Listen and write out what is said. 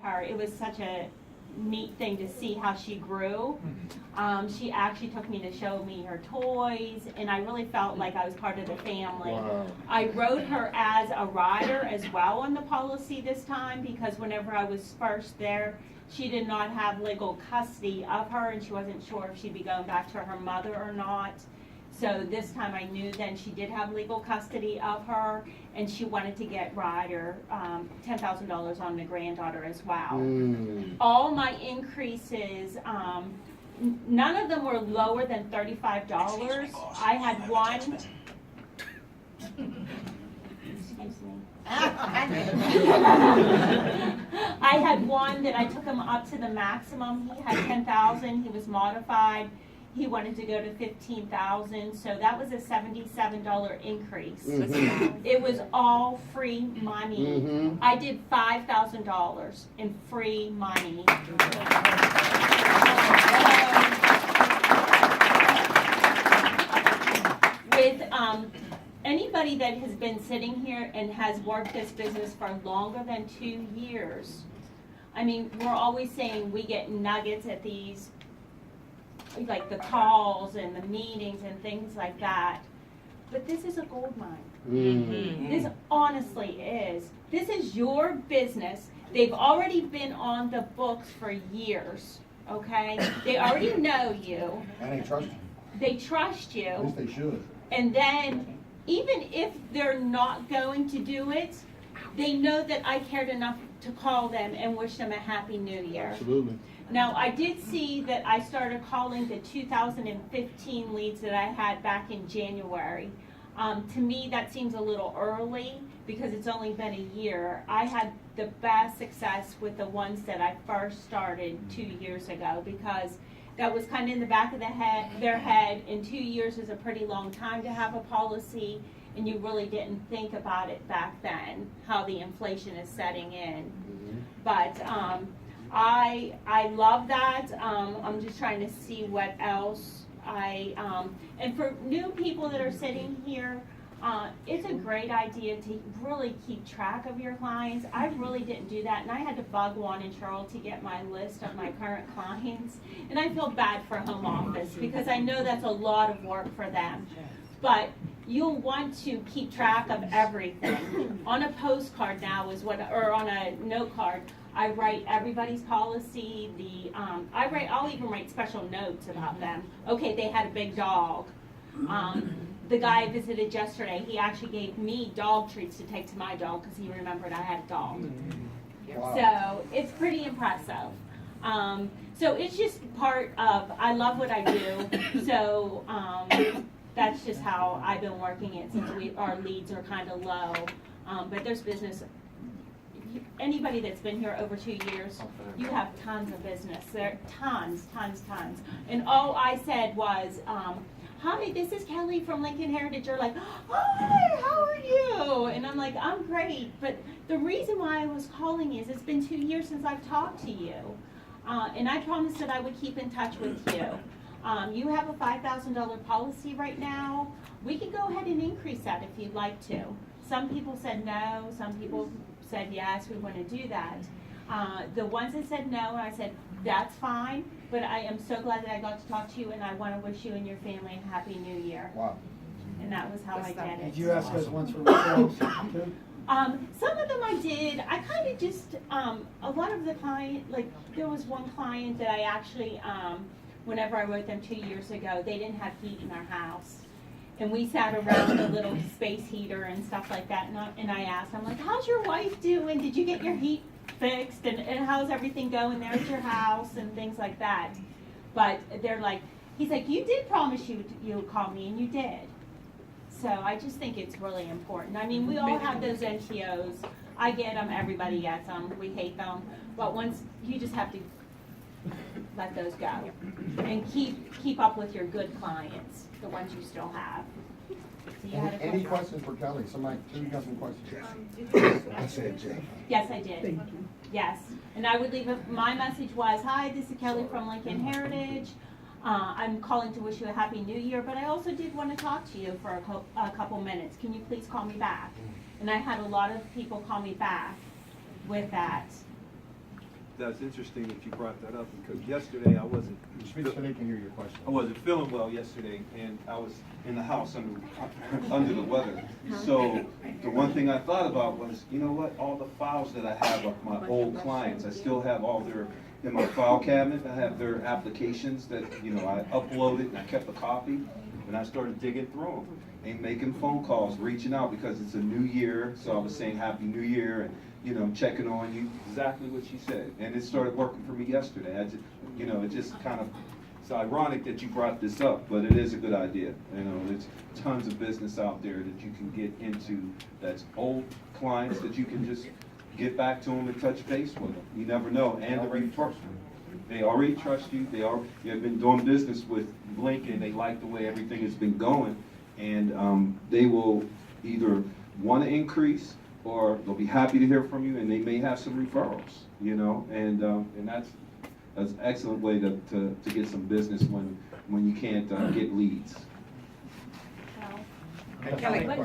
her. It was such a neat thing to see how she grew. She actually took me to show me her toys, and I really felt like I was part of the family. Wow. I wrote her as a rider as well on the policy this time, because whenever I was first there, she did not have legal custody of her, and she wasn't sure if she'd be going back to her mother or not. So this time I knew then she did have legal custody of her, and she wanted to get Ryder $10,000 on the granddaughter as well. All my increases, none of them were lower than $35. I had one. Excuse me. I had one that I took him up to the maximum. He had 10,000. He was modified. He wanted to go to 15,000, so that was a $77 increase. It was all free money. I did $5,000 in free money. With anybody that has been sitting here and has worked this business for longer than 2 years, I mean, we're always saying we get nuggets at these, like the calls and the meetings and things like that. But this is a gold mine. This honestly is. This is your business. They've already been on the books for years, okay? They already know you. And they trust you. They trust you. At least they should. And then, even if they're not going to do it, they know that I cared enough to call them and wish them a happy new year. Absolutely. Now, I did see that I started calling the 2015 leads that I had back in January. To me, that seems a little early because it's only been a year. I had the best success with the ones that I first started 2 years ago, because that was kind of in the back of their head, and 2 years is a pretty long time to have a policy, and you really didn't think about it back then, how the inflation is setting in. But I love that. I'm just trying to see what else and for new people that are sitting here, it's a great idea to really keep track of your clients. I really didn't do that, and I had to bug Juan and Cheryl to get my list of my current clients, and I feel bad for home office because I know that's a lot of work for them. But you'll want to keep track of everything. On a postcard now or on a note card, I write everybody's policy. I'll even write special notes about them. Okay, they had a big dog. The guy I visited yesterday, he actually gave me dog treats to take to my dog because he remembered I had a dog. Wow. So it's pretty impressive. So it's just part of, I love what I do. So that's just how I've been working it since our leads are kind of low. But there's business. Anybody that's been here over 2 years, you have tons of business. There tons. And all I said was, hi, this is Kelly from Lincoln Heritage. You're like, hi, how are you? And I'm like, I'm great. But the reason why I was calling is it's been 2 years since I've talked to you. And I promised that I would keep in touch with you. You have a $5,000 policy right now. We could go ahead and increase that if you'd like to. Some people said no, some people said yes, we want to do that. The ones that said no, I said, that's fine, but I am so glad that I got to talk to you, and I want to wish you and your family a happy new year. Wow. And that was how I did it. Did you ask us once for referrals too? Some of them I did. I kind of just, a lot of the client, like there was one client that I actually, whenever I wrote them 2 years ago, they didn't have heat in their house. And we sat around a little space heater and stuff like that, and I asked, I'm like, how's your wife doing? Did you get your heat fixed? And how's everything going there at your house? And things like that. But they're like, he's like, you did promise you would call me, and you did. So I just think it's really important. I mean, we all have those NTOs. I get them, everybody gets them, we hate them. But once, you just have to let those go. And keep up with your good clients, the ones you still have. So you had a Any question? questions for Kelly? Somebody got some questions? I said Jay. Yes, I did. Yes. And I would leave my message was, hi, this is Kelly from Lincoln Heritage. I'm calling to wish you a happy new year, but I also did want to talk to you for a couple minutes. Can you please call me back? And I had a lot of people call me back with that. that's interesting that you brought that up, because yesterday I wasn't. Speak so they can hear your question. I wasn't feeling well yesterday, and I was in the house under the weather. So the one thing I thought about was, you know what, all the files that I have of my old clients, I still have all their, in my file cabinet, I have their applications that, you know, I uploaded and I kept a copy, and I started digging through them and making phone calls, reaching out, because it's a new year, so I was saying Happy New Year, and, you know, checking on you, exactly what she said. And it started working for me yesterday. I just, you know, it just kind of, it's ironic that you brought this up, but it is a good idea. You know, there's tons of business out there that you can get into, that's old clients that you can just get back to them and touch base with them. You never know. And the refer, they already trust you. They have been doing business with Lincoln. They like the way everything has been going, and they will either want to increase, or they'll be happy to hear from you, and they may have some referrals. You know, and that's an excellent way to get some business when you can't get leads. Well, That's Kelly, my question.